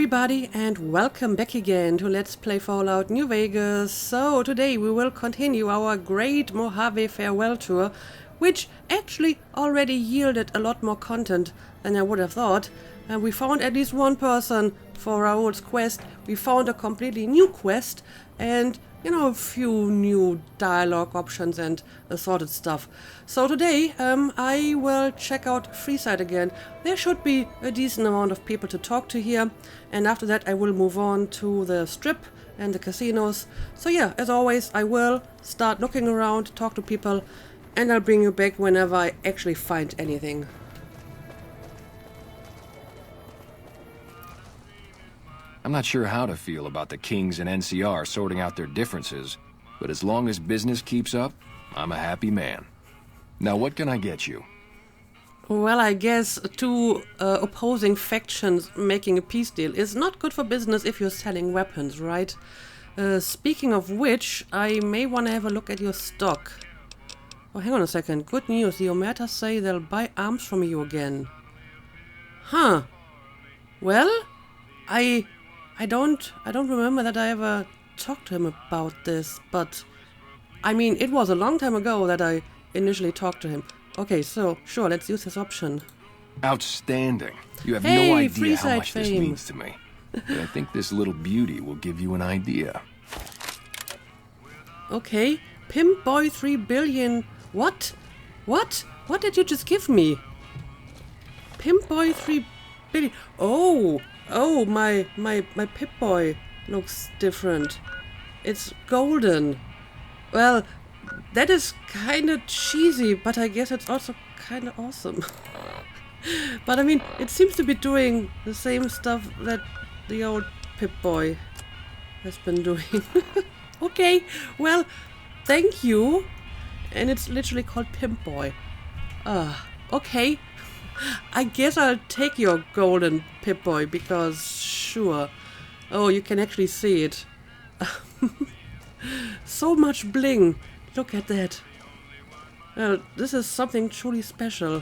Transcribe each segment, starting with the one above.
everybody and welcome back again to Let's Play Fallout New Vegas. So today we will continue our great Mojave farewell tour, which actually already yielded a lot more content than I would have thought. And we found at least one person for Raoul's quest, we found a completely new quest, and a few new dialogue options and assorted stuff. So today I will check out Freeside again. There should be a decent amount of people to talk to here, and after that I will move on to the strip and the casinos. So yeah, as always, I will start looking around, talk to people, and I'll bring you back whenever I actually find anything. I'm not sure how to feel about the Kings and NCR sorting out their differences, but as long as business keeps up, I'm a happy man. Now what can I get you? Well, I guess two opposing factions making a peace deal is not good for business if you're selling weapons, right? Speaking of which, I may want to have a look at your stock. Oh, hang on a second. Good news. The Omertas say they'll buy arms from you again. Huh. Well, I don't remember that I ever talked to him about this, but I mean, it was a long time ago that I initially talked to him. Okay, so sure, let's use this option. Outstanding. You have Hey, no idea Freeside how much this fame. means to me. But I think this little beauty will give you an idea. Okay, Pimp Boy 3 billion. What? What? What did you just give me? Pimp Boy 3 billion. Oh, my Pip Boy looks different. It's golden. Well, that is kind of cheesy, but I guess it's also kind of awesome. But I mean, it seems to be doing the same stuff that the old Pip Boy has been doing. Okay, well, thank you. And it's literally called Pimp Boy. Okay. I guess I'll take your golden Pip-Boy because, sure. Oh, you can actually see it. So much bling. Look at that. Well, this is something truly special.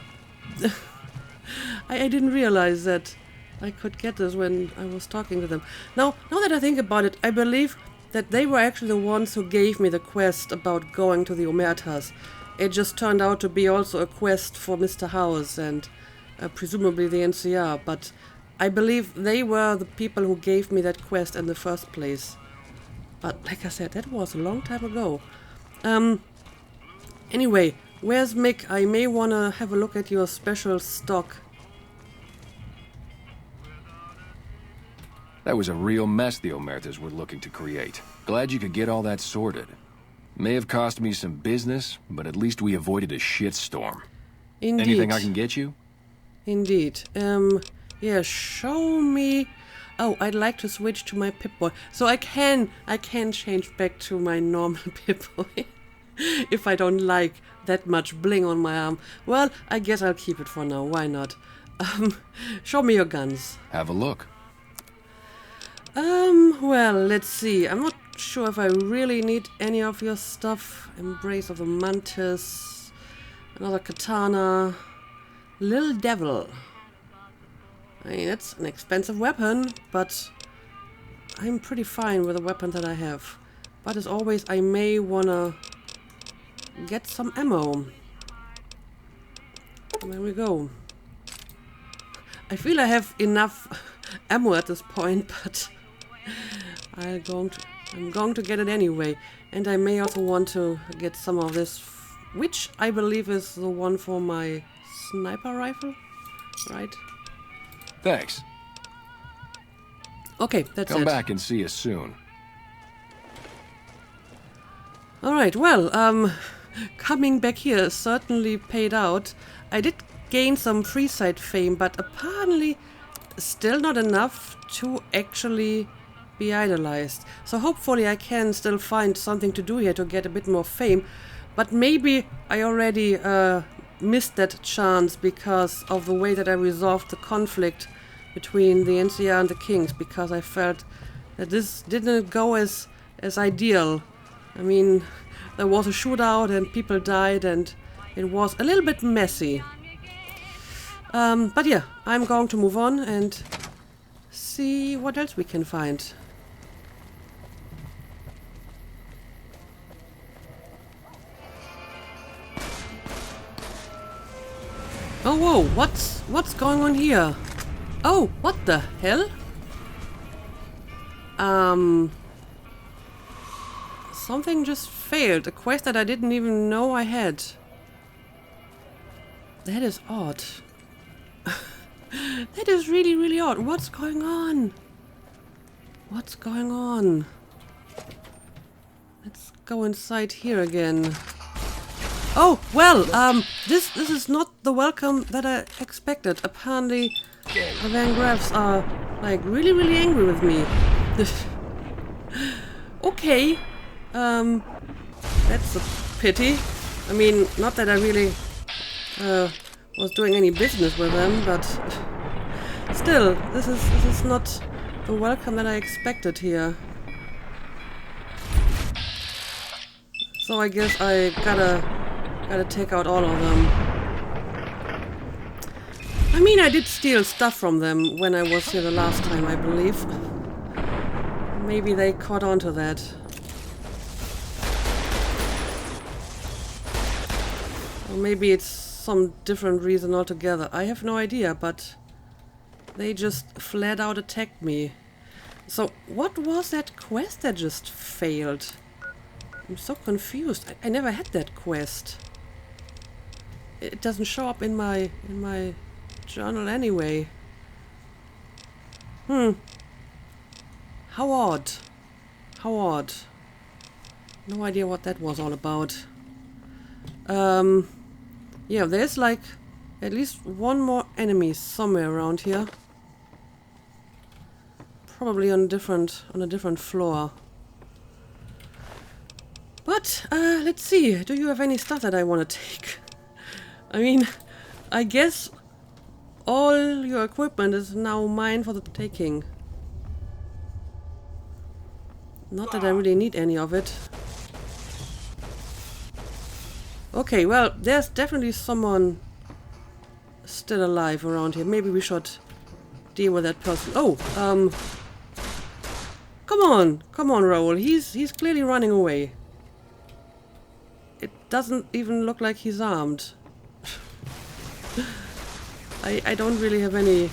I didn't realize that I could get this when I was talking to them. Now that I think about it, I believe that they were actually the ones who gave me the quest about going to the Omertas. It just turned out to be also a quest for Mr. House and presumably the NCR, but I believe they were the people who gave me that quest in the first place. But like I said, that was a long time ago. Anyway, where's Mick? I may want to have a look at your special stock. That was a real mess the Omertas were looking to create. Glad you could get all that sorted. May have cost me some business, but at least we avoided a shitstorm. Indeed. Anything I can get you? Indeed. Yeah, show me. Oh, I'd like to switch to my Pip-Boy. So I can change back to my normal Pip-Boy. If I don't like that much bling on my arm. Well, I guess I'll keep it for now. Why not? Show me your guns. Have a look. Well, let's see. I'm not sure if I really need any of your stuff. Embrace of the Mantis. Another katana. Little Devil. I mean, it's an expensive weapon, but I'm pretty fine with the weapon that I have. But as always, I may wanna get some ammo. There we go. I feel I have enough ammo at this point, but I'm going to get it anyway. And I may also want to get some of this, which I believe is the one for my sniper rifle, right? Thanks. Okay, that's it. Come back and see us soon. Alright, well, coming back here certainly paid out. I did gain some Freeside fame, but apparently still not enough to actually be idolized. So hopefully I can still find something to do here to get a bit more fame. But maybe I already missed that chance because of the way that I resolved the conflict between the NCR and the Kings, because I felt that this didn't go as ideal. I mean, there was a shootout and people died and it was a little bit messy. But yeah, I'm going to move on and see what else we can find. Oh, whoa, what's going on here? Oh, what the hell? Something just failed. A quest that I didn't even know I had. That is odd. That is really, really odd. What's going on? What's going on? Let's go inside here again. Oh, well, this is not the welcome that I expected. Apparently, the Van Graffs are, like, really, really angry with me. Okay. That's a pity. I mean, not that I really was doing any business with them, but still, this is not the welcome that I expected here. So I guess I gotta take out all of them. I mean, I did steal stuff from them when I was here the last time, I believe. Maybe they caught on to that. Or maybe it's some different reason altogether. I have no idea, but they just flat out attacked me. So, what was that quest that just failed? I'm so confused. I never had that quest. It doesn't show up in my journal anyway. How odd. How odd. No idea what that was all about. Yeah, there's like at least one more enemy somewhere around here. Probably on a different floor. But let's see. Do you have any stuff that I want to take? I mean, I guess all your equipment is now mine for the taking. Not that I really need any of it. Okay, well, there's definitely someone still alive around here. Maybe we should deal with that person. Oh, come on, Raoul. He's clearly running away. It doesn't even look like he's armed. I don't really have any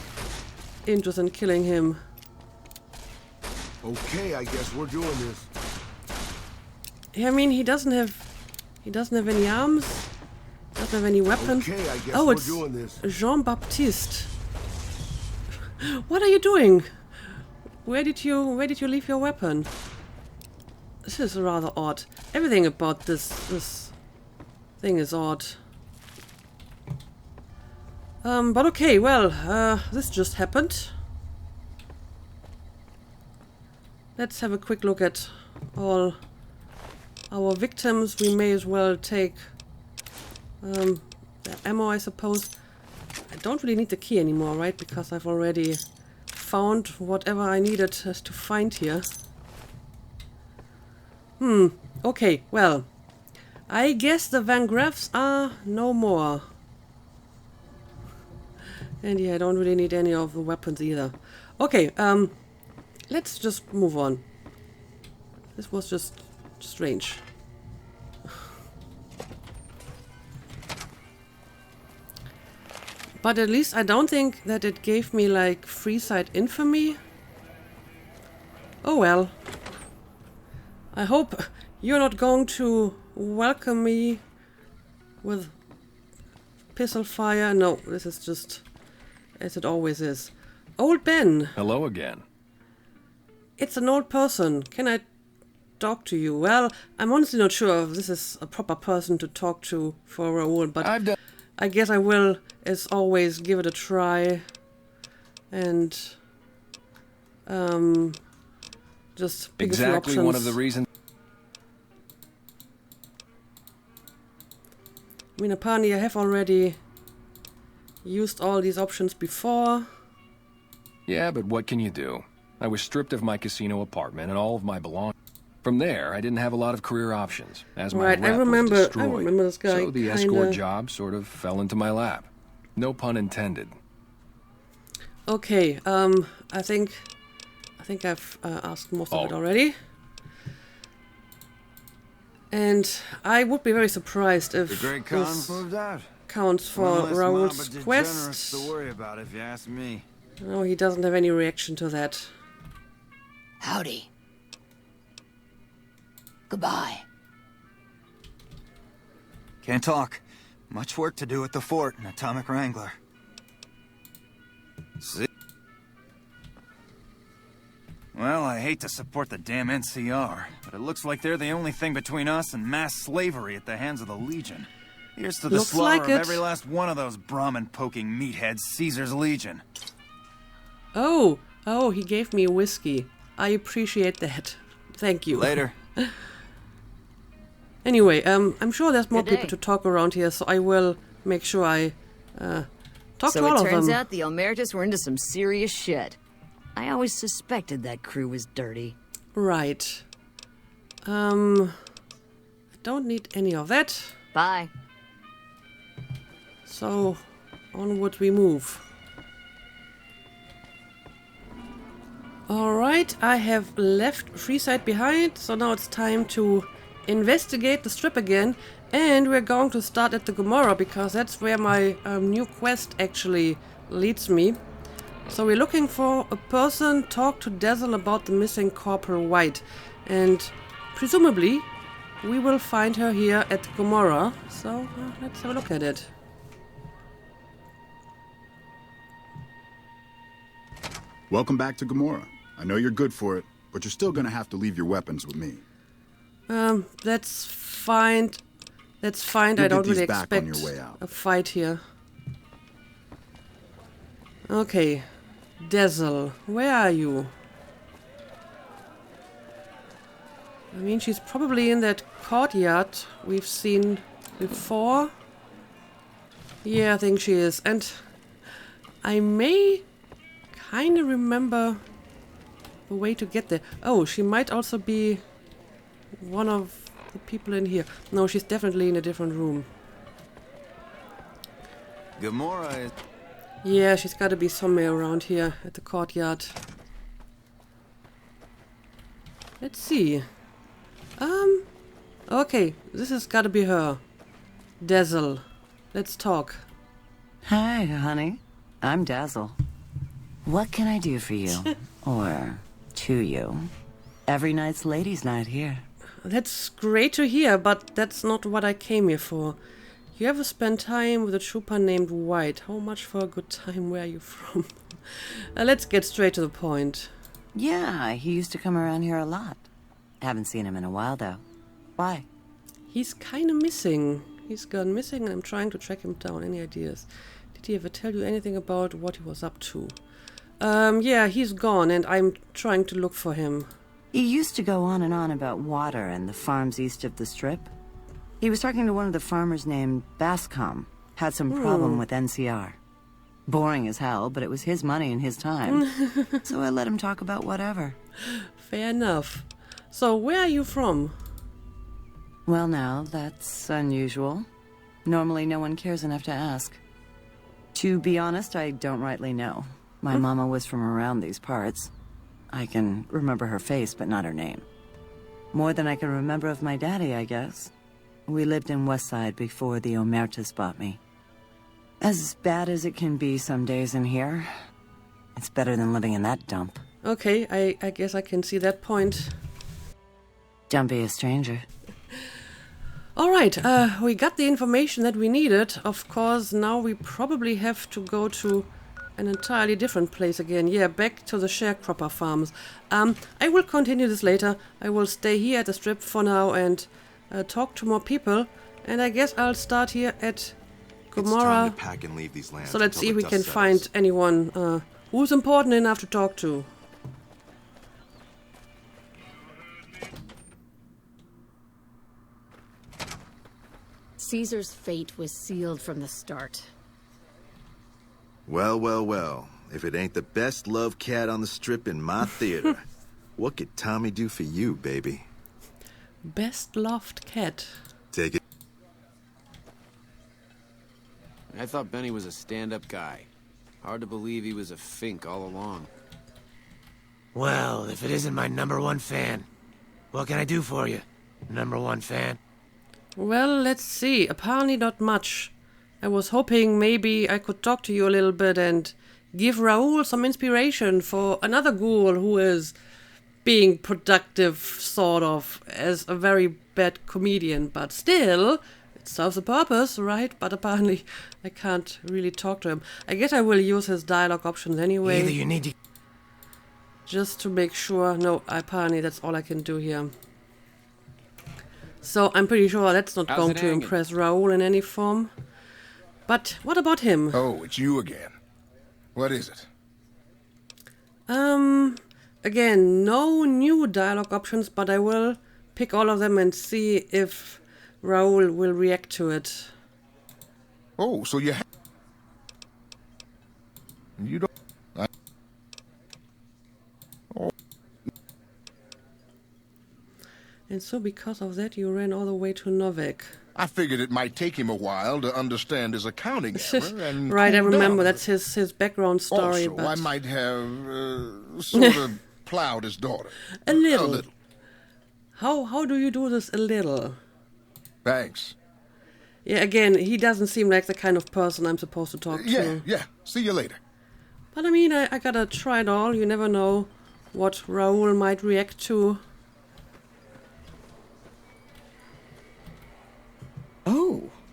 interest in killing him. Okay, I guess we're doing this. I mean, he doesn't have any arms. Doesn't have any weapons. Okay, I guess we're doing this. Jean-Baptiste. What are you doing? Where did you leave your weapon? This is rather odd. Everything about this thing is odd. But okay, well, this just happened. Let's have a quick look at all our victims. We may as well take the ammo, I suppose. I don't really need the key anymore, right? Because I've already found whatever I needed to find here. Okay, well, I guess the Van Graffs are no more. And yeah, I don't really need any of the weapons either. Okay, let's just move on. This was just strange. But at least I don't think that it gave me like Freeside infamy. Oh well. I hope you're not going to welcome me with pistol fire. No, this is just as it always is. Old Ben. Hello again. It's an old person. Can I talk to you? Well, I'm honestly not sure if this is a proper person to talk to for Raoul, but I guess I will, as always, give it a try. And just pick a few options. Exactly one of the reasons. I mean, apparently I have already used all these options before. Yeah, but what can you do? I was stripped of my casino apartment and all of my belongings. From there, I didn't have a lot of career options, as my rep was destroyed. I remember this guy. So the escort job sort of fell into my lap. No pun intended. Okay, I think I've asked most of it already. And I would be very surprised if this moved out. counts for Raoul's quest. To worry about, if you ask me. No, he doesn't have any reaction to that. Howdy. Goodbye. Can't talk. Much work to do at the fort, an atomic wrangler. See? Well, I hate to support the damn NCR, but it looks like they're the only thing between us and mass slavery at the hands of the Legion. Here's to the Looks slaughter like of it. every last one of those Brahmin-poking meatheads, Caesar's Legion. Oh, he gave me whiskey. I appreciate that. Thank you. Later. Anyway, I'm sure there's more Good day. people to talk around here, so I will make sure I talk to So all it of turns them. out the Emeritus were into some serious shit. I always suspected that crew was dirty. Right. I don't need any of that. Bye. So, onward we move. Alright, I have left Freeside behind, so now it's time to investigate the strip again. And we're going to start at the Gomorrah, because that's where my new quest actually leads me. So we're looking for a person, talk to Dazzle about the missing Corporal White. And presumably, we will find her here at Gomorrah. So, let's have a look at it. Welcome back to Gomorrah. I know you're good for it, but you're still gonna have to leave your weapons with me. That's fine. That's fine. You'll I don't get these really back on expect your way out. a fight here. Okay. Dazzle, where are you? I mean, she's probably in that courtyard we've seen before. Yeah, I think she is. And I may kind of remember the way to get there. Oh, she might also be one of the people in here. No, she's definitely in a different room. Gomorrah is... Yeah, she's got to be somewhere around here at the courtyard. Let's see. Okay, this has got to be her. Dazzle. Let's talk. Hi, honey. I'm Dazzle. What can I do for you? Or to you? Every night's ladies' night here. That's great to hear, but that's not what I came here for. You ever spent time with a trooper named White? How much for a good time? Where are you from? Let's get straight to the point. Yeah, he used to come around here a lot. Haven't seen him in a while, though. Why? He's kind of missing. He's gone missing and I'm trying to track him down. Any ideas? Did he ever tell you anything about what he was up to? Yeah, he's gone and I'm trying to look for him. He used to go on and on about water and the farms east of the Strip. He was talking to one of the farmers named Bascom. Had some problem with NCR. Boring as hell, but it was his money and his time. So I let him talk about whatever. Fair enough. So, where are you from? Well now, that's unusual. Normally no one cares enough to ask. To be honest, I don't rightly know. My mama was from around these parts. I can remember her face, but not her name. More than I can remember of my daddy, I guess. We lived in Westside before the Omertas bought me. As bad as it can be some days in here, it's better than living in that dump. Okay, I guess I can see that point. Don't be a stranger. Alright, we got the information that we needed. Of course, now we probably have to go to an entirely different place again. Yeah, back to the Sharecropper farms. I will continue this later. I will stay here at the strip for now and talk to more people. And I guess I'll start here at Gomorrah. It's time to pack and leave these lands So let's until see if the we dust can settles. find anyone who's important enough to talk to. Caesar's fate was sealed from the start. Well, well, well. If it ain't the best loved cat on the strip in my theater, what could Tommy do for you, baby? Best loved cat. Take it. I thought Benny was a stand-up guy. Hard to believe he was a fink all along. Well, if it isn't my #1 fan, what can I do for you, #1 fan? Well, let's see. Apparently not much. I was hoping maybe I could talk to you a little bit and give Raoul some inspiration for another ghoul who is being productive, sort of, as a very bad comedian, but still, it serves a purpose, right? But apparently I can't really talk to him. I guess I will use his dialogue options anyway. Either you need to... Just to make sure. No, apparently that's all I can do here. So I'm pretty sure that's not going to impress Raoul in any form. But what about him? Oh, it's you again. What is it? Again, no new dialogue options, but I will pick all of them and see if Raoul will react to it. Oh, so you don't... And so because of that, you ran all the way to Novak. I figured it might take him a while to understand his accounting error and right, I cool remember. down. That's his background story. Also, but... I might have sort of plowed his daughter. A little. How do you do this a little? Thanks. Yeah, again, he doesn't seem like the kind of person I'm supposed to talk to. Yeah. See you later. But I mean, I gotta try it all. You never know what Raoul might react to.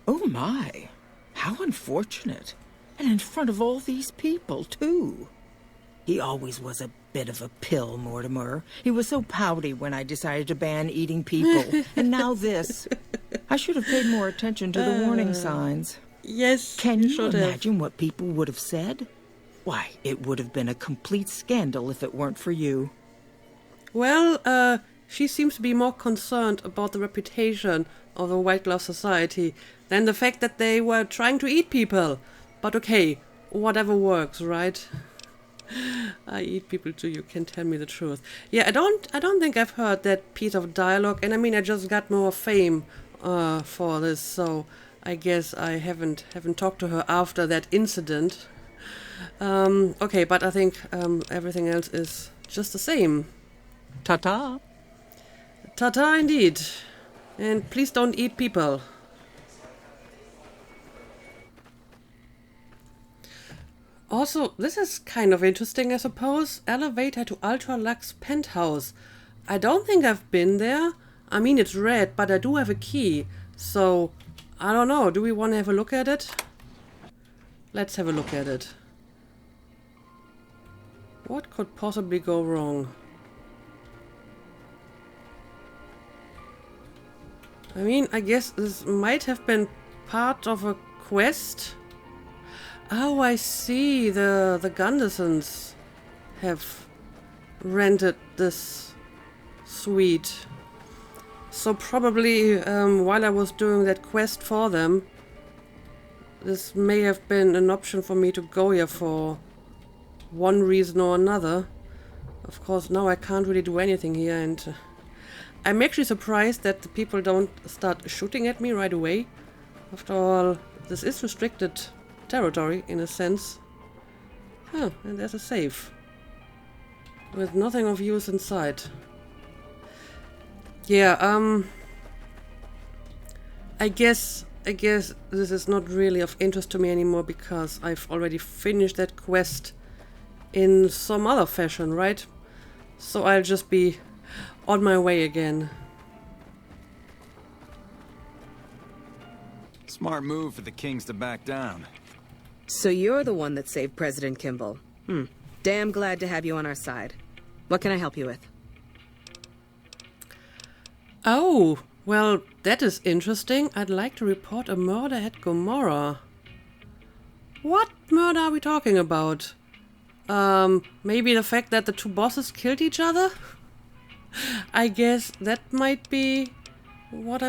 Oh my. How unfortunate. And in front of all these people, too. He always was a bit of a pill, Mortimer. He was so pouty when I decided to ban eating people. And now this. I should have paid more attention to the warning signs. Yes, Can you imagine what people would have said? Why, it would have been a complete scandal if it weren't for you. Well, she seems to be more concerned about the reputation of the White Glove Society than the fact that they were trying to eat people. But okay, whatever works, right? I eat people too, you can tell me the truth. Yeah, I don't think I've heard that piece of dialogue, and I mean, I just got more fame for this, so I guess I haven't talked to her after that incident. Okay, but I think everything else is just the same. Ta-ta. Ta-ta indeed. And please don't eat people. Also, this is kind of interesting, I suppose. Elevator to Ultra Lux Penthouse. I don't think I've been there. I mean, it's red, but I do have a key. So, I don't know. Do we want to have a look at it? Let's have a look at it. What could possibly go wrong? I mean, I guess this might have been part of a quest. Oh, I see. The Gundersons have rented this suite. So probably while I was doing that quest for them, this may have been an option for me to go here for one reason or another. Of course, now I can't really do anything here, and I'm actually surprised that the people don't start shooting at me right away. After all, this is restricted territory, in a sense. Huh, and there's a safe. With nothing of use inside. Yeah, I guess this is not really of interest to me anymore because I've already finished that quest in some other fashion, right? So I'll just be on my way again. Smart move for the Kings to back down. So you're the one that saved President Kimball. Damn glad to have you on our side. What can I help you with? Oh, well, that is interesting. I'd like to report a murder at Gomorrah. What murder are we talking about? Maybe the fact that the two bosses killed each other? I guess that might be what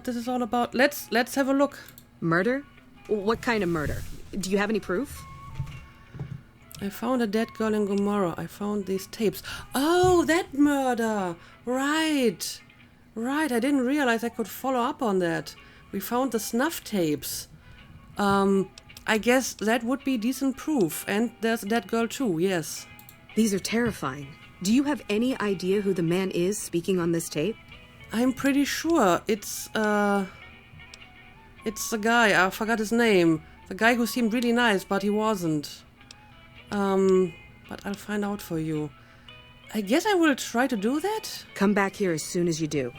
this is all about. Let's have a look. Murder? What kind of murder? Do you have any proof? I found a dead girl in Gomorrah. I found these tapes. Oh, that murder! Right. Right, I didn't realize I could follow up on that. We found the snuff tapes. I guess that would be decent proof. And there's a dead girl too, yes. These are terrifying. Do you have any idea who the man is speaking on this tape? I'm pretty sure it's the guy, I forgot his name. The guy who seemed really nice, but he wasn't. But I'll find out for you. I guess I will try to do that? Come back here as soon as you do.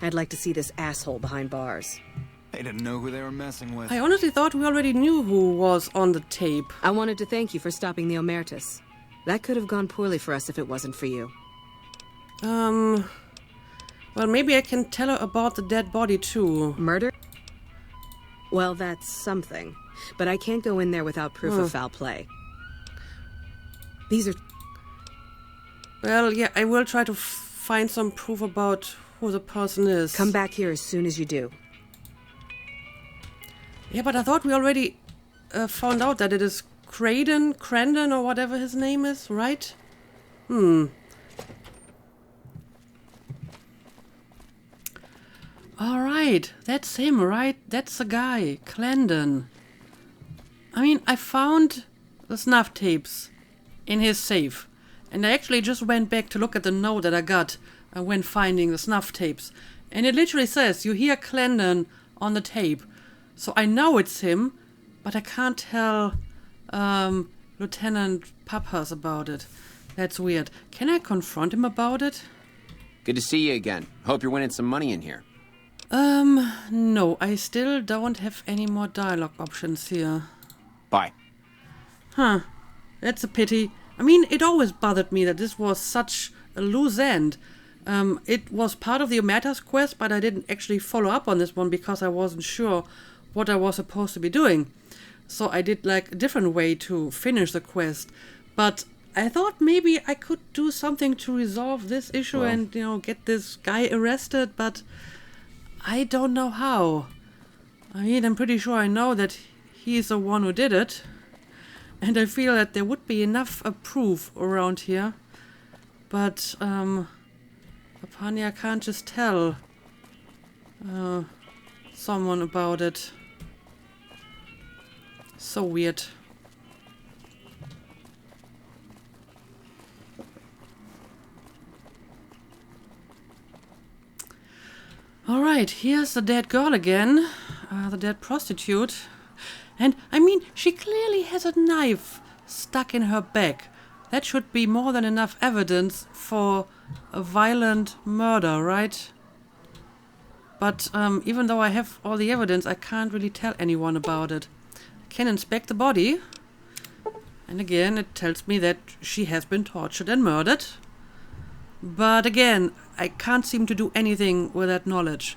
I'd like to see this asshole behind bars. They didn't know who they were messing with. I honestly thought we already knew who was on the tape. I wanted to thank you for stopping the Omertas. That could have gone poorly for us if it wasn't for you. Well, maybe I can tell her about the dead body too. Murder? Well, that's something. But I can't go in there without proof of foul play. These are... Well, yeah, I will try to find some proof about who the person is. Come back here as soon as you do. Yeah, but I thought we already found out that it is Crandon, or whatever his name is, right? Alright, that's him, right? That's the guy, Crandon. I mean, I found the snuff tapes in his safe. And I actually just went back to look at the note that I got when finding the snuff tapes. And it literally says, you hear Crandon on the tape. So I know it's him, but I can't tell Lieutenant Papas about it. That's weird. Can I confront him about it? Good to see you again. Hope you're winning some money in here. No, I still don't have any more dialogue options here. Bye. Huh, that's a pity. I mean, it always bothered me that this was such a loose end. It was part of the Omerta's quest, but I didn't actually follow up on this one because I wasn't sure what I was supposed to be doing. So I did like a different way to finish the quest. But I thought maybe I could do something to resolve this issue and, you know, get this guy arrested, but I don't know how. I mean, I'm pretty sure I know that he's the one who did it. And I feel that there would be enough proof around here. But, apparently I can't just tell someone about it. So weird. Alright, here's the dead girl again. The dead prostitute. And, I mean, she clearly has a knife stuck in her back. That should be more than enough evidence for a violent murder, right? But even though I have all the evidence, I can't really tell anyone about it. I can inspect the body. And again, it tells me that she has been tortured and murdered. But again, I can't seem to do anything with that knowledge.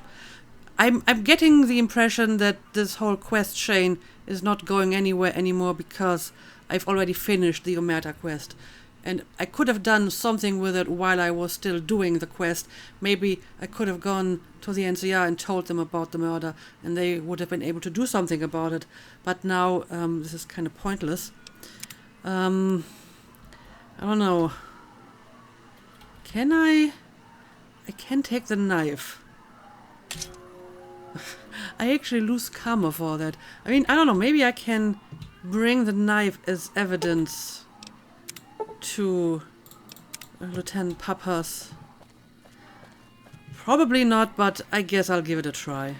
I'm getting the impression that this whole quest chain is not going anywhere anymore because I've already finished the Omerta quest. And I could have done something with it while I was still doing the quest. Maybe I could have gone to the NCR and told them about the murder, and they would have been able to do something about it. But now this is kind of pointless. I don't know. Can I can take the knife. I actually lose karma for that. I mean, I don't know, maybe I can bring the knife as evidence to Lieutenant Papas. Probably not, but I guess I'll give it a try.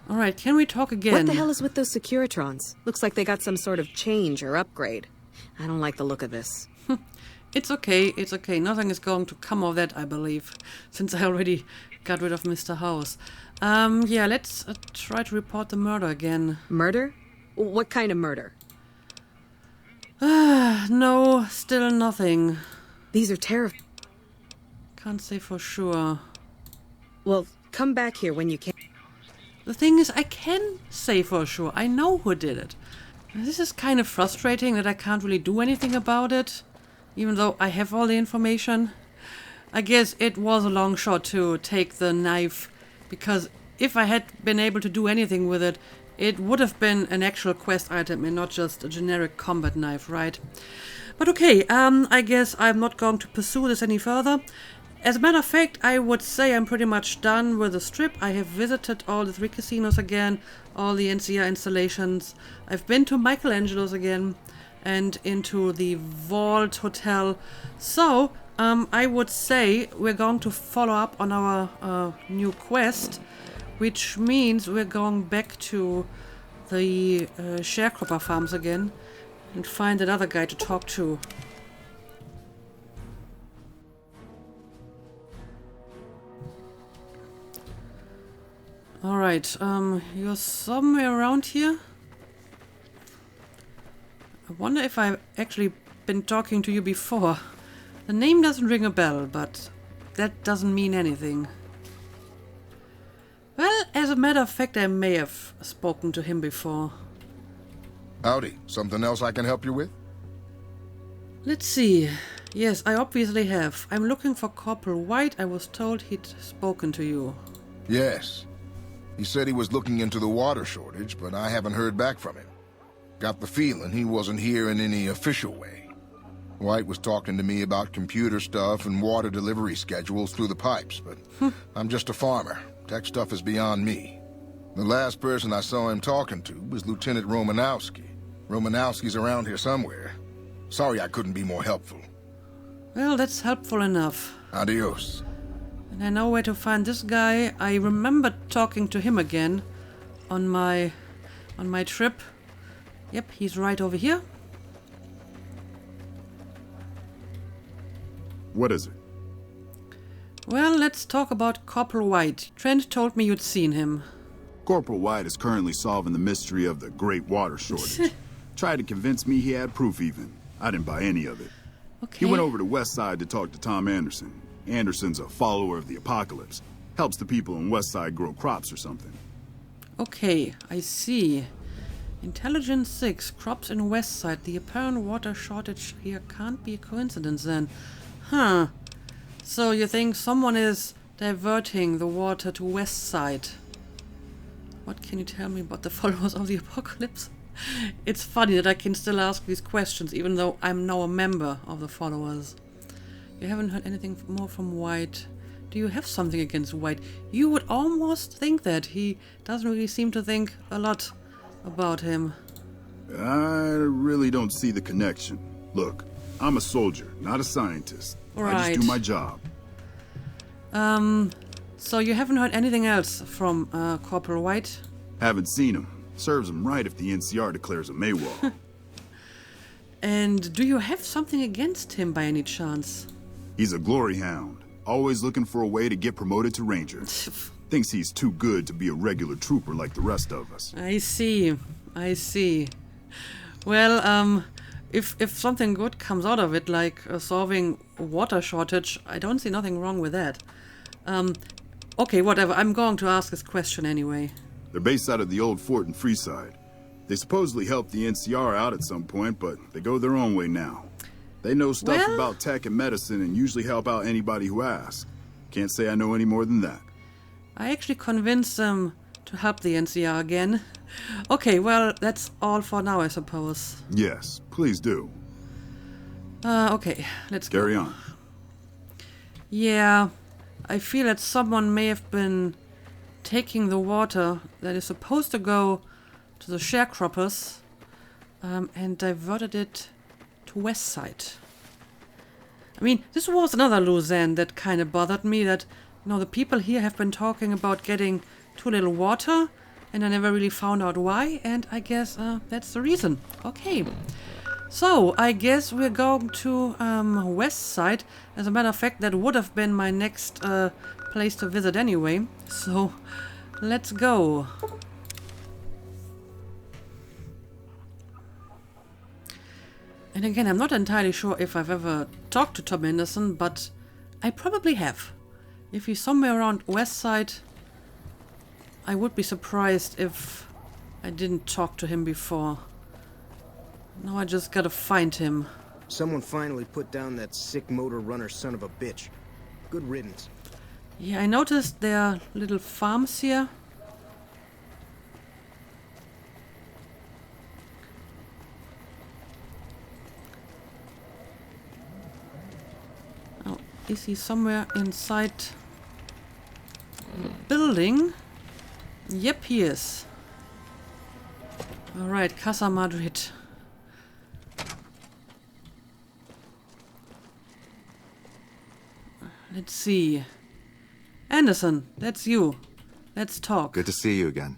Alright, can we talk again? What the hell is with those Securitrons? Looks like they got some sort of change or upgrade. I don't like the look of this. It's okay, it's okay. Nothing is going to come of that, I believe, since I already got rid of Mr. House. Yeah, let's try to report the murder again. Murder? What kind of murder? No, still nothing. These are terrifying. Can't say for sure. Well, come back here when you can. The thing is, I can say for sure. I know who did it. This is kind of frustrating that I can't really do anything about it, even though I have all the information. I guess it was a long shot to take the knife, because if I had been able to do anything with it, it would have been an actual quest item and not just a generic combat knife, right? But okay, I guess I'm not going to pursue this any further. as a matter of fact, I would say I'm pretty much done with the strip. I have visited all the 3 casinos again, all the NCR installations. I've been to Michelangelo's again and into the Vault Hotel. So, I would say we're going to follow up on our new quest, which means we're going back to the Sharecropper farms again and find another guy to talk to. Alright, you're somewhere around here? I wonder if I've actually been talking to you before. The name doesn't ring a bell, but that doesn't mean anything. Well, as a matter of fact, I may have spoken to him before. Howdy. Something else I can help you with? Let's see. Yes, I obviously have. I'm looking for Corporal White. I was told he'd spoken to you. Yes. He said he was looking into the water shortage, but I haven't heard back from him. Got the feeling he wasn't here in any official way. White was talking to me about computer stuff and water delivery schedules through the pipes, but I'm just a farmer. Tech stuff is beyond me. The last person I saw him talking to was Lieutenant Romanowski. Romanowski's around here somewhere. Sorry I couldn't be more helpful. Well, that's helpful enough. Adios. And I know where to find this guy. I remember talking to him again on my trip. Yep, he's right over here. What is it? Well, let's talk about Corporal White. Trent told me you'd seen him. Corporal White is currently solving the mystery of the Great Water Shortage. Tried to convince me he had proof even. I didn't buy any of it. Okay. He went over to Westside to talk to Tom Anderson. Anderson's a follower of the apocalypse. Helps the people in Westside grow crops or something. Okay, I see. Intelligence 6, crops in Westside. The apparent water shortage here can't be a coincidence then. Huh. So you think someone is diverting the water to Westside? What can you tell me about the followers of the apocalypse? It's funny that I can still ask these questions even though I'm now a member of the followers. You haven't heard anything more from White. Do you have something against White? You would almost think that. He doesn't really seem to think a lot about him. I really don't see the connection. Look, I'm a soldier, not a scientist. Right. I just do my job. So you haven't heard anything else from Corporal White? Haven't seen him. Serves him right if the NCR declares a Maywall. And do you have something against him by any chance? He's a glory hound, always looking for a way to get promoted to ranger. Thinks he's too good to be a regular trooper like the rest of us. I see. Well, if something good comes out of it, like solving a water shortage, I don't see nothing wrong with that. Okay, whatever. I'm going to ask this question anyway. They're based out of the old fort in Freeside. They supposedly helped the NCR out at some point, but they go their own way now. They know stuff about tech and medicine and usually help out anybody who asks. Can't say I know any more than that. I actually convinced them to help the NCR again. Okay, well, that's all for now, I suppose. Yes, please do. Okay, let's carry on. Yeah, I feel that someone may have been taking the water that is supposed to go to the sharecroppers and diverted it to Westside. I mean, this was another loose end that kind of bothered me, that, you know, the people here have been talking about getting too little water, and I never really found out why, and I guess that's the reason. Okay. So, I guess we're going to Westside. As a matter of fact, that would have been my next place to visit anyway. So, let's go. And again, I'm not entirely sure if I've ever talked to Tom Anderson, but I probably have. If he's somewhere around Westside, I would be surprised if I didn't talk to him before. Now I just gotta find him. Someone finally put down that sick motor runner son of a bitch. Good riddance. Yeah, I noticed there are little farms here. Oh, Is he somewhere inside the building? Yep, he is. Alright, Casa Madrid. Let's see. Anderson, that's you. Let's talk. Good to see you again.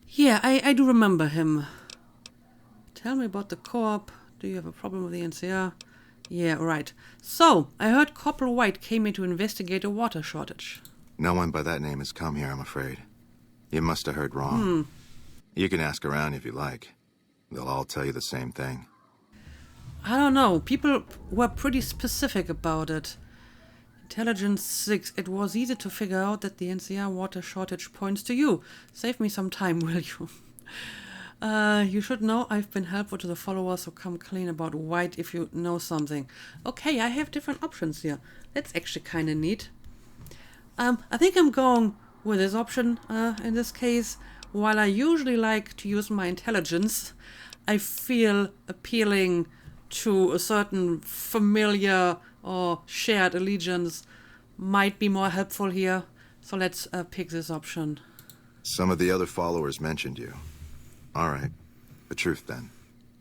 Yeah, I do remember him. Tell me about the co-op. Do you have a problem with the NCR? Yeah, right. So, I heard Corporal White came in to investigate a water shortage. No one by that name has come here, I'm afraid. You must have heard wrong. You can ask around if you like. They'll all tell you the same thing. I don't know. People were pretty specific about it. Intelligence 6. It was easy to figure out that the NCR water shortage points to you. Save me some time, will you? You should know I've been helpful to the followers, so come clean about White if you know something. Okay, I have different options here. That's actually kind of neat. I think I'm going with this option in this case. While I usually like to use my intelligence, I feel appealing to a certain familiar or shared allegiance might be more helpful here. So let's pick this option. Some of the other followers mentioned you. All right. The truth, then.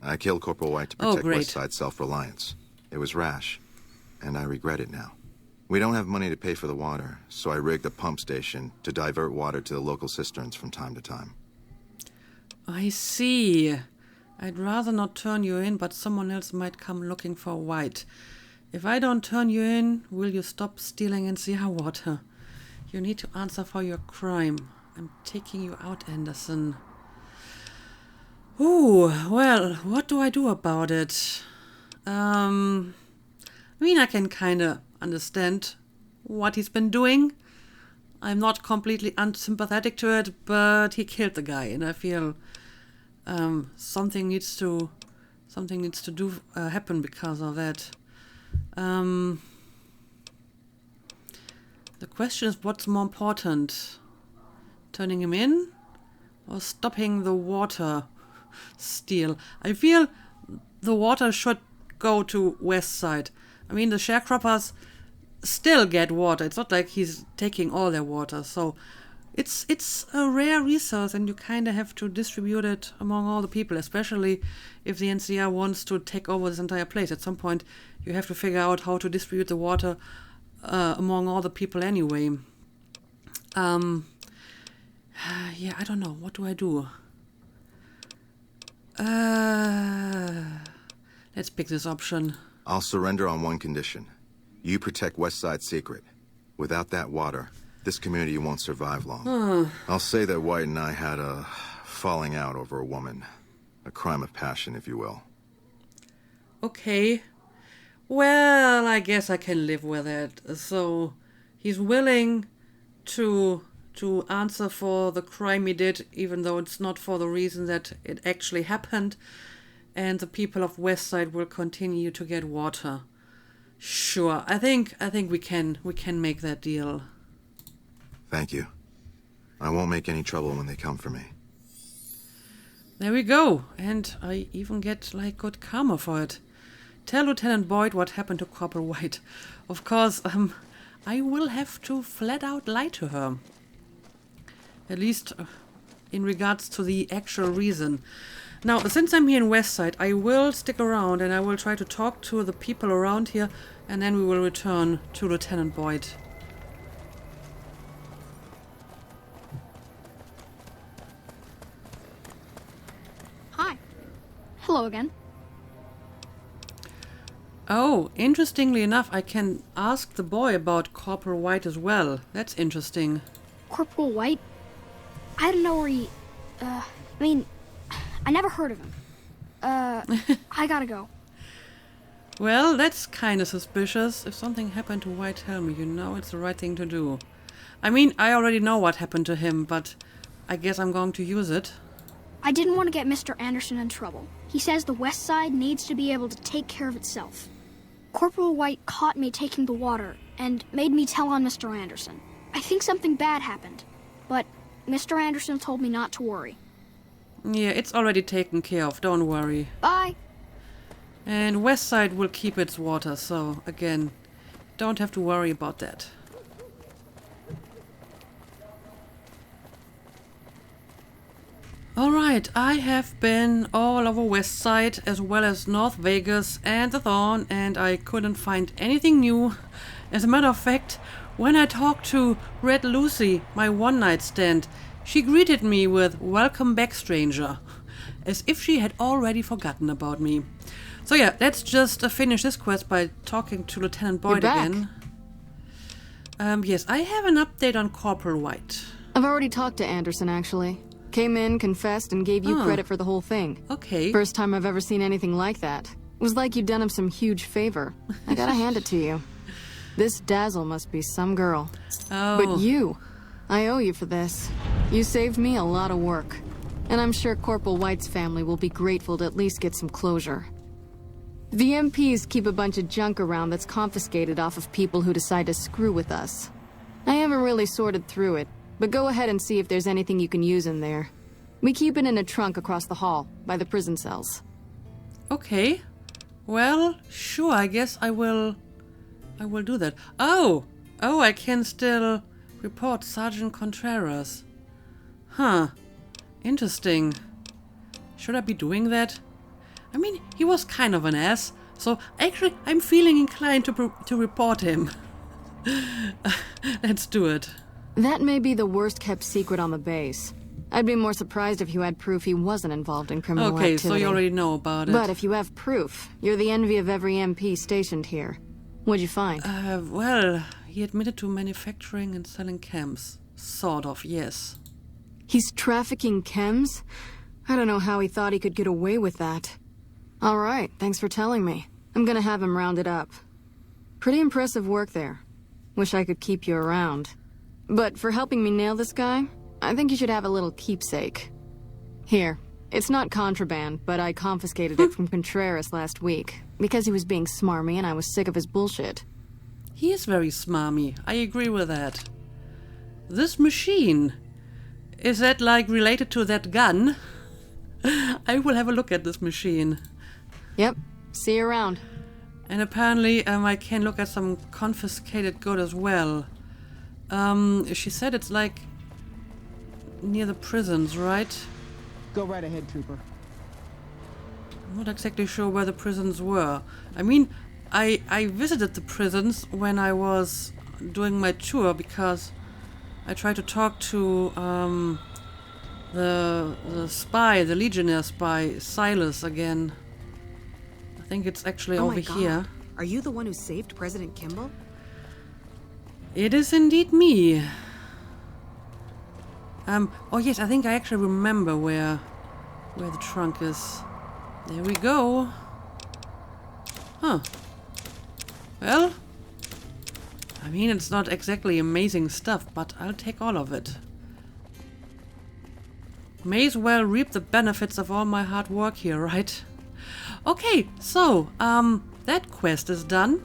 I killed Corporal White to protect Westside's self-reliance. It was rash, and I regret it now. We don't have money to pay for the water, so I rigged a pump station to divert water to the local cisterns from time to time. I see. I'd rather not turn you in, but someone else might come looking for White. If I don't turn you in, will you stop stealing NCR water? You need to answer for your crime. I'm taking you out, Anderson. Ooh, well, what do I do about it? I mean, I can kind of understand what he's been doing. I'm not completely unsympathetic to it, but he killed the guy, and I feel something needs to happen because of that. The question is, what's more important? Turning him in or stopping the water steal? I feel the water should go to Westside. I mean, the sharecroppers still get water. It's not like he's taking all their water. So it's a rare resource, and you kind of have to distribute it among all the people, especially if the NCR wants to take over this entire place. At some point, you have to figure out how to distribute the water among all the people anyway. Yeah, I don't know. What do I do? Let's pick this option. I'll surrender on one condition. You protect Westside's secret. Without that water, this community won't survive long. I'll say that White and I had a falling out over a woman. A crime of passion, if you will. Okay. Well, I guess I can live with it. So, he's willing to answer for the crime he did, even though it's not for the reason that it actually happened. And the people of Westside will continue to get water. Sure, I think we can make that deal. Thank you. I won't make any trouble when they come for me. There we go, and I even get like good karma for it. Tell Lieutenant Boyd what happened to Corporal White. Of course, I will have to flat out lie to her. At least in regards to the actual reason. Now, since I'm here in Westside, I will stick around and I will try to talk to the people around here, and then we will return to Lieutenant Boyd. Hi. Hello again. Oh, interestingly enough, I can ask the boy about Corporal White as well. That's interesting. Corporal White? I don't know where he... I mean, I never heard of him. I gotta go. Well, that's kind of suspicious. If something happened to White, tell me. You know it's the right thing to do. I mean, I already know what happened to him, but I guess I'm going to use it. I didn't want to get Mr. Anderson in trouble. He says the West Side needs to be able to take care of itself. Corporal White caught me taking the water and made me tell on Mr. Anderson. I think something bad happened, but Mr. Anderson told me not to worry. Yeah, it's already taken care of, don't worry. Bye! And Westside will keep its water, so, again, don't have to worry about that. Alright, I have been all over West Side as well as North Vegas and the Thorn, and I couldn't find anything new. As a matter of fact, when I talked to Red Lucy, my one-night stand, she greeted me with "Welcome back, stranger," as if she had already forgotten about me. So yeah, let's just finish this quest by talking to Lieutenant Boyd again. Yes, I have an update on Corporal White. I've already talked to Anderson, actually. Came in, confessed, and gave you credit for the whole thing. Okay. First time I've ever seen anything like that. It was like you'd done him some huge favor. I gotta hand it to you. This Dazzle must be some girl. Oh. But you, I owe you for this. You saved me a lot of work. And I'm sure Corporal White's family will be grateful to at least get some closure. The MPs keep a bunch of junk around that's confiscated off of people who decide to screw with us. I haven't really sorted through it, but go ahead and see if there's anything you can use in there. We keep it in a trunk across the hall, by the prison cells. Okay. Well, sure, I guess I will do that. Oh, I can still report Sergeant Contreras. Huh. Interesting. Should I be doing that? I mean, he was kind of an ass, so actually I'm feeling inclined to report him. Let's do it. That may be the worst kept secret on the base. I'd be more surprised if you had proof he wasn't involved in criminal activity. Okay, so you already know about it. But if you have proof, you're the envy of every MP stationed here. What'd you find? Well, he admitted to manufacturing and selling chems. Sort of, yes. He's trafficking chems? I don't know how he thought he could get away with that. All right, thanks for telling me. I'm gonna have him rounded up. Pretty impressive work there. Wish I could keep you around. But for helping me nail this guy, I think you should have a little keepsake. Here, it's not contraband, but I confiscated it from Contreras last week, because he was being smarmy and I was sick of his bullshit. He is very smarmy, I agree with that. This machine, is that like related to that gun? I will have a look at this machine. Yep, see you around. And apparently I can look at some confiscated good as well. She said it's like near the prisons, right? Go right ahead, Trooper. I'm not exactly sure where the prisons were. I mean, I visited the prisons when I was doing my tour because I tried to talk to the spy, the Legionnaire spy, Silas again. I think it's actually over here. Are you the one who saved President Kimball? It is indeed me. Oh yes, I think I actually remember where the trunk is. There we go. Huh. Well, I mean, it's not exactly amazing stuff, but I'll take all of it. May as well reap the benefits of all my hard work here, right? Okay, so, that quest is done.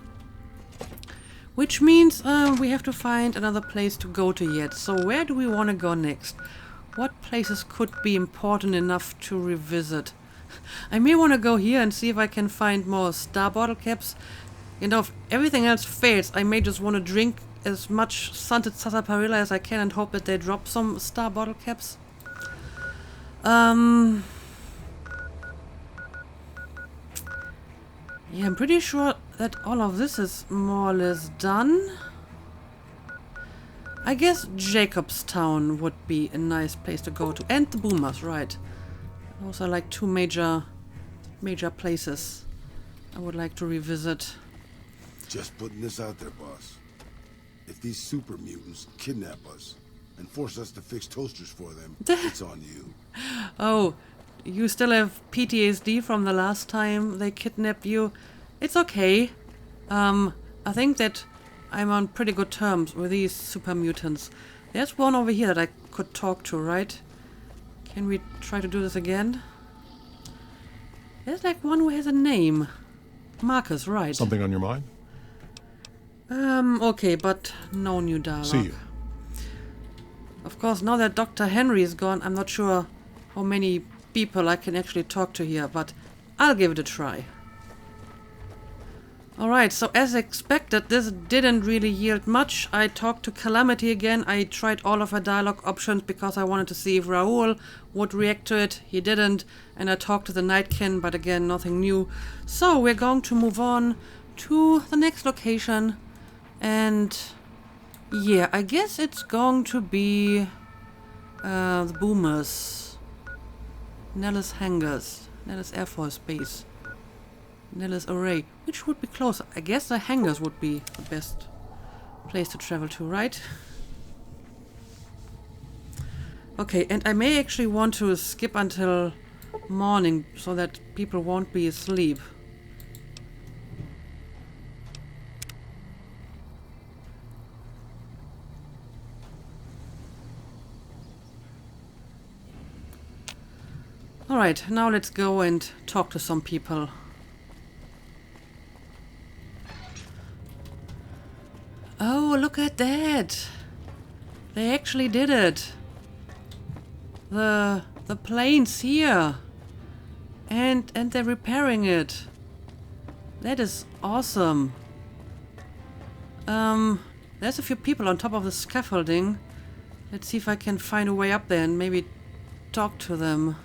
Which means we have to find another place to go to yet. So where do we want to go next? What places could be important enough to revisit? I may want to go here and see if I can find more star bottle caps. You know, if everything else fails, I may just want to drink as much scented sarsaparilla as I can and hope that they drop some star bottle caps. Yeah, I'm pretty sure that all of this is more or less done. I guess Jacobstown would be a nice place to go to. And the Boomers, right. Those are like two major places I would like to revisit. Just putting this out there, boss. If these super mutants kidnap us and force us to fix toasters for them, it's on you. Oh, you still have PTSD from the last time they kidnapped you? It's okay. I think that I'm on pretty good terms with these super mutants. There's one over here that I could talk to, right? Can we try to do this again? There's like one who has a name. Marcus, right? Something on your mind? Okay, but no new dialogue. See you. Of course, now that Dr. Henry is gone, I'm not sure how many people I can actually talk to here, but I'll give it a try. Alright, so as expected, this didn't really yield much. I talked to Calamity again. I tried all of her dialogue options because I wanted to see if Raoul would react to it. He didn't. And I talked to the Nightkin, but again, nothing new. So we're going to move on to the next location. And yeah, I guess it's going to be the Boomers. Nellis Hangars. Nellis Air Force Base. Nellis Array. Which would be closer? I guess the hangars would be the best place to travel to, right? Okay, and I may actually want to skip until morning so that people won't be asleep. Alright, now let's go and talk to some people. Oh, look at that! They actually did it! The plane's here! And they're repairing it. That is awesome. There's a few people on top of the scaffolding. Let's see if I can find a way up there and maybe talk to them.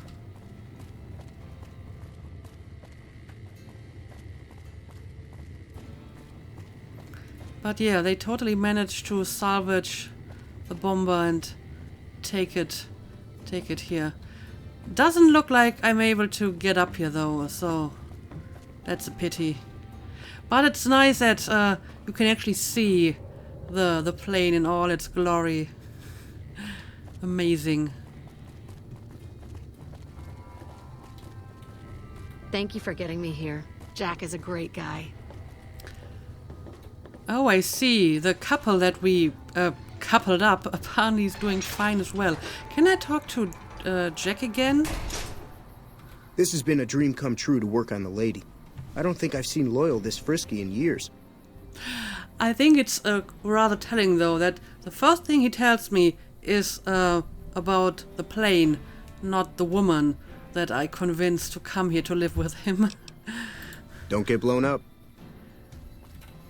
But yeah, they totally managed to salvage the bomber and take it here. Doesn't look like I'm able to get up here though, so that's a pity. But it's nice that you can actually see the plane in all its glory. Amazing. Thank you for getting me here. Jack is a great guy. Oh, I see. The couple that we coupled up apparently is doing fine as well. Can I talk to Jack again? This has been a dream come true to work on the lady. I don't think I've seen Loyal this frisky in years. I think it's rather telling, though, that the first thing he tells me is about the plane, not the woman that I convinced to come here to live with him. Don't get blown up.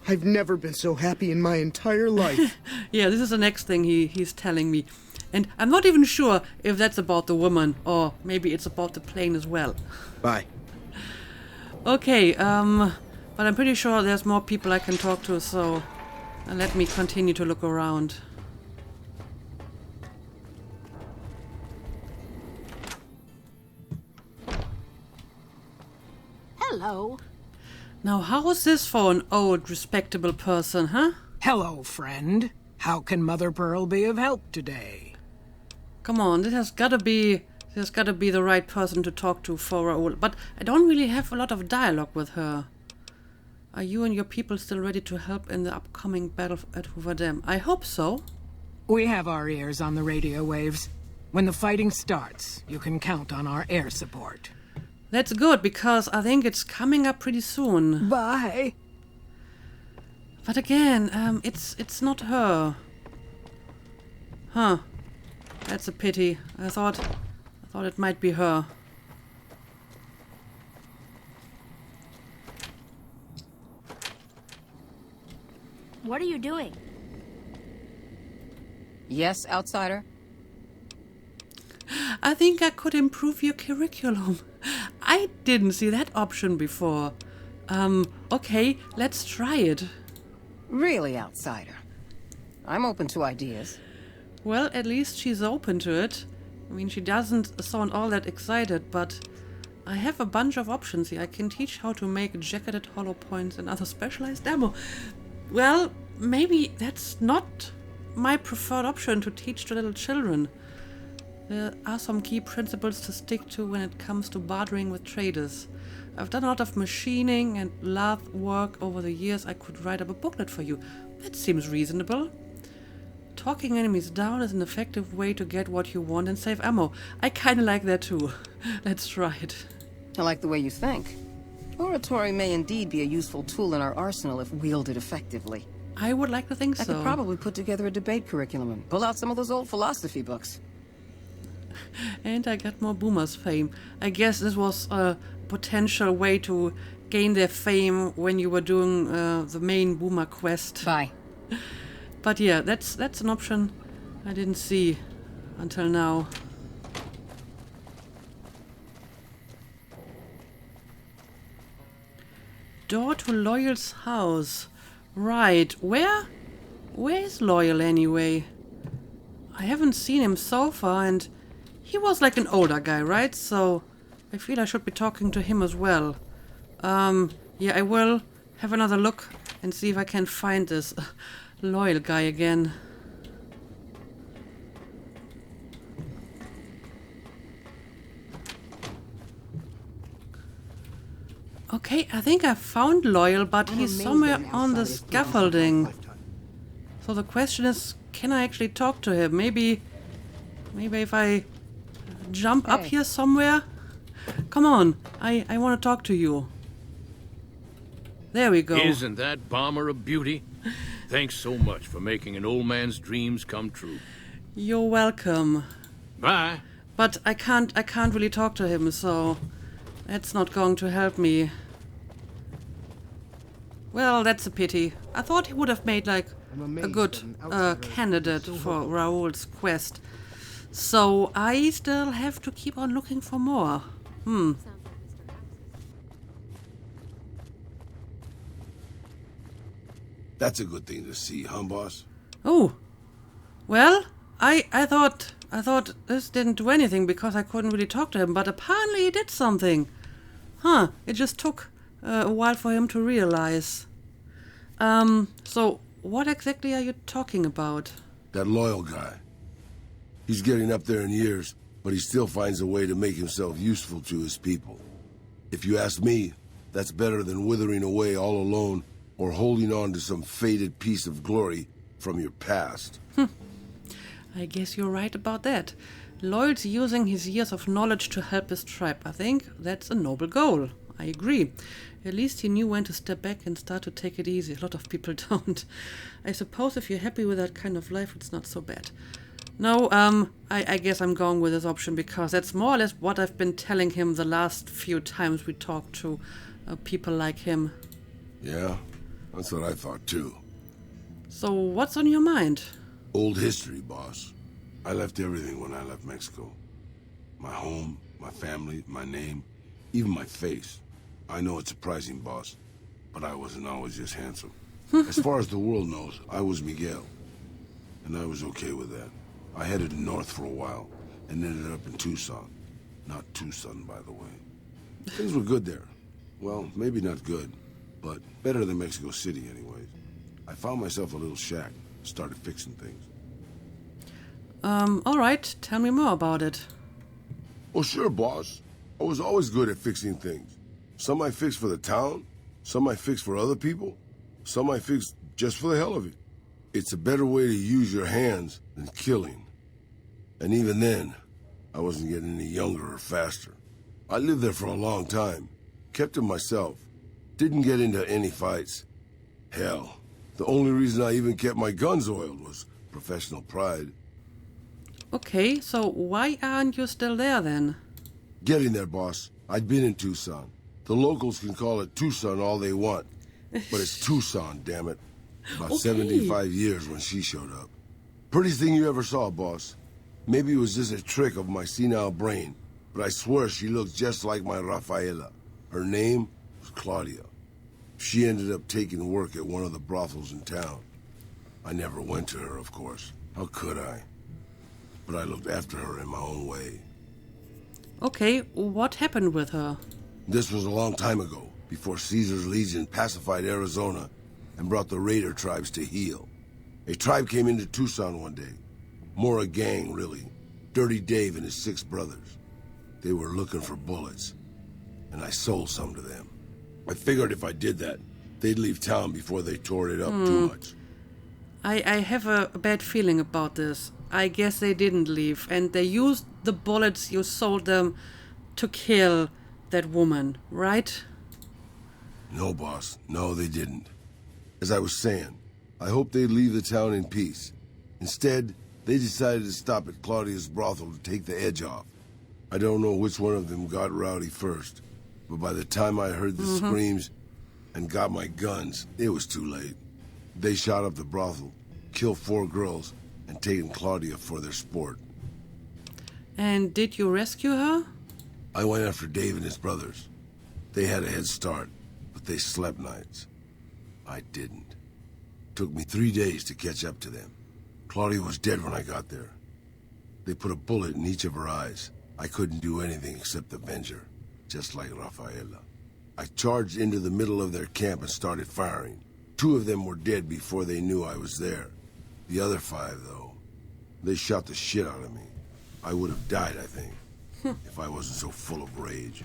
I've never been so happy in my entire life. Yeah, this is the next thing he's telling me. And I'm not even sure if that's about the woman, or maybe it's about the plane as well. Bye. Okay, but I'm pretty sure there's more people I can talk to, so let me continue to look around. Hello. Now, how's this for an old, respectable person, huh? Hello, friend. How can Mother Pearl be of help today? Come on, this has gotta be the right person to talk to for Raoul. But I don't really have a lot of dialogue with her. Are you and your people still ready to help in the upcoming battle at Hoover Dam? I hope so. We have our ears on the radio waves. When the fighting starts, you can count on our air support. That's good, because I think it's coming up pretty soon. Bye. But again, it's not her. Huh. That's a pity. I thought it might be her. What are you doing? Yes, outsider? I think I could improve your curriculum. I didn't see that option before. Okay, let's try it. Really, outsider? I'm open to ideas. Well, at least she's open to it. I mean, she doesn't sound all that excited, but I have a bunch of options here. I can teach how to make jacketed hollow points and other specialized ammo. Well, maybe that's not my preferred option to teach to little children. There are some key principles to stick to when it comes to bartering with traders. I've done a lot of machining and lathe work over the years. I could write up a booklet for you. That seems reasonable. Talking enemies down is an effective way to get what you want and save ammo. I kinda like that too. Let's try it. I like the way you think. Oratory may indeed be a useful tool in our arsenal if wielded effectively. I would like to think so. I could probably put together a debate curriculum and pull out some of those old philosophy books. And I got more Boomers fame. I guess this was a potential way to gain their fame when you were doing the main boomer quest. Bye. But yeah, that's an option I didn't see until now. Door to Loyal's house. Right, where is Loyal anyway? I haven't seen him so far, and he was like an older guy, right? So I feel I should be talking to him as well. Yeah, I will have another look and see if I can find this Loyal guy again. Okay, I think I found Loyal, but he's somewhere on the scaffolding. So the question is, can I actually talk to him? Maybe if I jump up here somewhere? Come on, I want to talk to you. There we go. Isn't that bomber a beauty? Thanks so much for making an old man's dreams come true. You're welcome. Bye. But I can't really talk to him, so that's not going to help me. Well, that's a pity. I thought he would have made like a good candidate for Raoul's quest. So I still have to keep on looking for more. That's a good thing to see, huh, boss? Oh, well, I thought this didn't do anything because I couldn't really talk to him, but apparently he did something. Huh, it just took a while for him to realize. So what exactly are you talking about? That Loyal guy. He's getting up there in years, but he still finds a way to make himself useful to his people. If you ask me, that's better than withering away all alone or holding on to some faded piece of glory from your past. I guess you're right about that. Loyal's using his years of knowledge to help his tribe. I think that's a noble goal. I agree. At least he knew when to step back and start to take it easy. A lot of people don't. I suppose if you're happy with that kind of life, it's not so bad. No, I guess I'm going with this option because that's more or less what I've been telling him the last few times we talked to people like him. Yeah, that's what I thought too. So what's on your mind? Old history, boss. I left everything when I left Mexico. My home, my family, my name, even my face. I know it's surprising, boss, but I wasn't always just handsome. As far as the world knows, I was Miguel, and I was okay with that. I headed north for a while, and ended up in Tucson. Not Tucson, by the way. Things were good there. Well, maybe not good, but better than Mexico City anyways. I found myself a little shack, started fixing things. Alright, tell me more about it. Well, sure, boss. I was always good at fixing things. Some I fixed for the town, some I fixed for other people, some I fixed just for the hell of it. It's a better way to use your hands than killing. And even then, I wasn't getting any younger or faster. I lived there for a long time, kept to myself, didn't get into any fights. Hell, the only reason I even kept my guns oiled was professional pride. Okay, so why aren't you still there then? Getting there, boss. I'd been in Tucson. The locals can call it Tucson all they want, but it's Tucson, damn it. About 75 years when she showed up. Prettiest thing you ever saw, boss. Maybe it was just a trick of my senile brain, but I swear she looked just like my Rafaela. Her name was Claudia. She ended up taking work at one of the brothels in town. I never went to her, of course. How could I? But I looked after her in my own way. Okay, what happened with her? This was a long time ago, before Caesar's Legion pacified Arizona and brought the raider tribes to heel. A tribe came into Tucson one day. More a gang, really. Dirty Dave and his 6 brothers. They were looking for bullets, and I sold some to them. I figured if I did that, they'd leave town before they tore it up too much. I have a bad feeling about this. I guess they didn't leave, and they used the bullets you sold them to kill that woman, right? No, boss. No, they didn't. As I was saying, I hoped they'd leave the town in peace. Instead, they decided to stop at Claudia's brothel to take the edge off. I don't know which one of them got rowdy first, But by the time I heard the screams and got my guns, it was too late. They shot up the brothel, killed 4 girls, and taken Claudia for their sport. And did you rescue her? I went after Dave and his brothers. They had a head start, but they slept nights. I didn't. Took me 3 days to catch up to them. Claudia was dead when I got there. They put a bullet in each of her eyes. I couldn't do anything except avenge her, just like Rafaela. I charged into the middle of their camp and started firing. 2 of them were dead before they knew I was there. The other 5, though, they shot the shit out of me. I would have died, I think, if I wasn't so full of rage.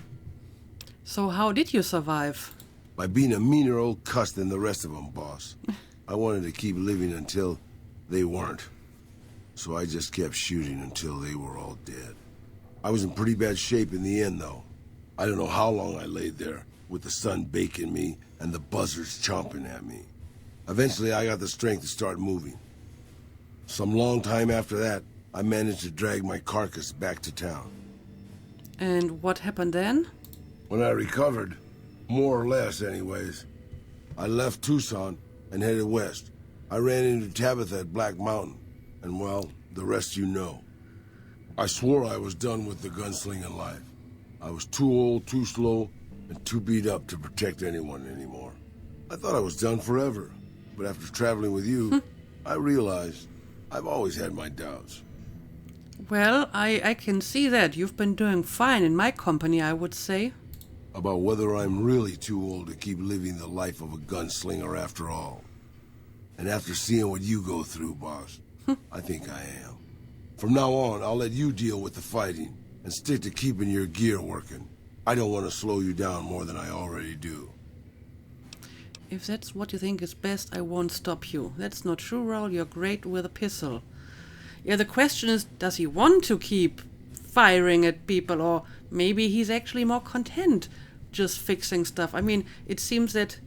So how did you survive? By being a meaner old cuss than the rest of them, boss. I wanted to keep living until they weren't. So I just kept shooting until they were all dead. I was in pretty bad shape in the end, though. I don't know how long I laid there, with the sun baking me and the buzzards chomping at me. Eventually, I got the strength to start moving. Some long time after that, I managed to drag my carcass back to town. And what happened then? When I recovered, more or less anyways, I left Tucson and headed west. I ran into Tabitha at Black Mountain, and well, the rest you know. I swore I was done with the gunslinging life. I was too old, too slow, and too beat up to protect anyone anymore. I thought I was done forever, but after traveling with you, I realized I've always had my doubts. Well, I can see that. You've been doing fine in my company, I would say. About whether I'm really too old to keep living the life of a gunslinger after all. And after seeing what you go through, boss, I think I am. From now on, I'll let you deal with the fighting and stick to keeping your gear working. I don't want to slow you down more than I already do. If that's what you think is best, I won't stop you. That's not true, Raoul. You're great with a pistol. Yeah, the question is, does he want to keep firing at people, or maybe he's actually more content just fixing stuff? I mean, it seems that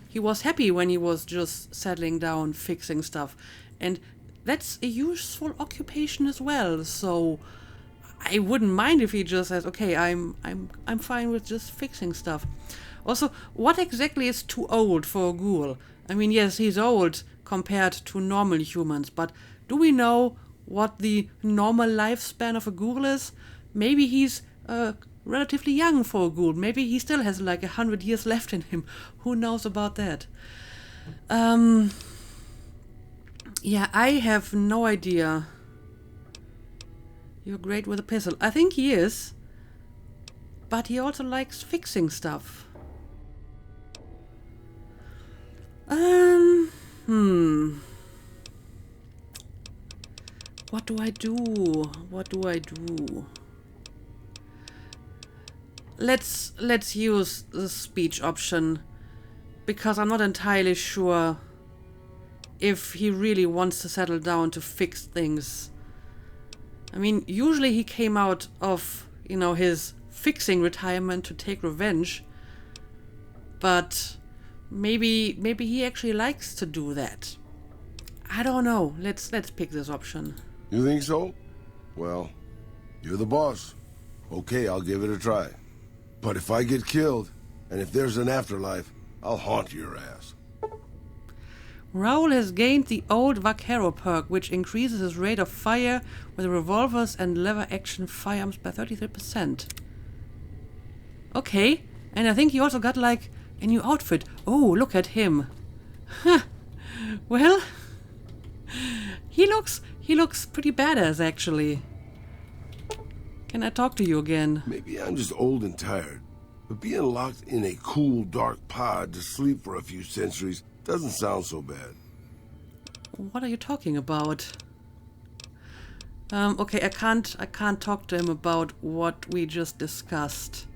he was happy when he was just settling down, fixing stuff. And that's a useful occupation as well, so I wouldn't mind if he just says, okay, I'm fine with just fixing stuff. Also, what exactly is too old for a ghoul? I mean, yes, he's old compared to normal humans, but do we know what the normal lifespan of a ghoul is? Maybe he's relatively young for a ghoul. Maybe he still has like 100 years left in him. Who knows about that? Yeah, I have no idea. You're great with a pistol. I think he is. But he also likes fixing stuff. What do I do? What do I do? Let's use the speech option, because I'm not entirely sure if he really wants to settle down to fix things. I mean, usually he came out of, his fixing retirement to take revenge, but maybe he actually likes to do that. I don't know. Let's pick this option. You think so? Well, you're the boss. Okay, I'll give it a try. But if I get killed, and if there's an afterlife, I'll haunt your ass. Raoul has gained the old Vaquero perk, which increases his rate of fire with revolvers and lever-action firearms by 33%. Okay, and I think he also got, like, a new outfit. Oh, look at him. Huh. Well, he looks pretty badass, actually. Can I talk to you again? Maybe I'm just old and tired, but being locked in a cool, dark pod to sleep for a few centuries doesn't sound so bad. What are you talking about? Okay, I can't talk to him about what we just discussed.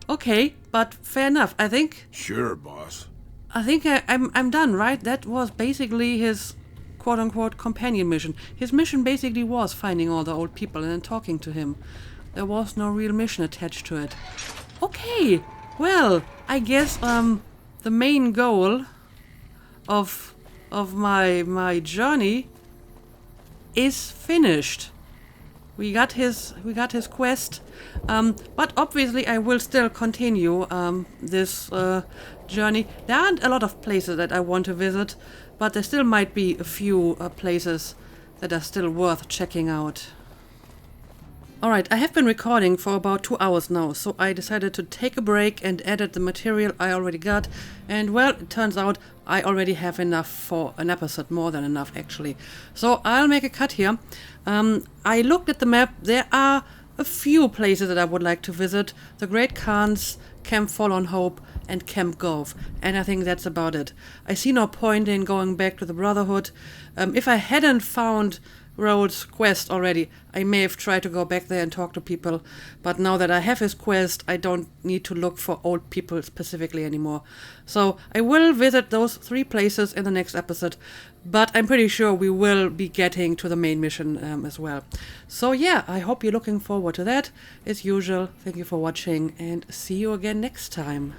Okay, but fair enough. I think. Sure, boss. I think I'm done, right? That was basically his quote-unquote companion mission. His mission basically was finding all the old people and then talking to him. There was no real mission attached to it. Okay, well, I guess the main goal of my journey is finished. we got his quest, but obviously I will still continue this journey. There aren't a lot of places that I want to visit, but there still might be a few places that are still worth checking out. Alright, I have been recording for about 2 hours now, so I decided to take a break and edit the material I already got. And well, it turns out I already have enough for an episode, more than enough actually. So I'll make a cut here. I looked at the map. There are a few places that I would like to visit. The Great Khans, Camp Forlorn Hope, and Camp Gove. And I think that's about it. I see no point in going back to the Brotherhood. If I hadn't found Rold's quest already, I may have tried to go back there and talk to people, but now that I have his quest, I don't need to look for old people specifically anymore. So I will visit those 3 places in the next episode, but I'm pretty sure we will be getting to the main mission as well. So yeah, I hope you're looking forward to that. As usual, thank you for watching and see you again next time.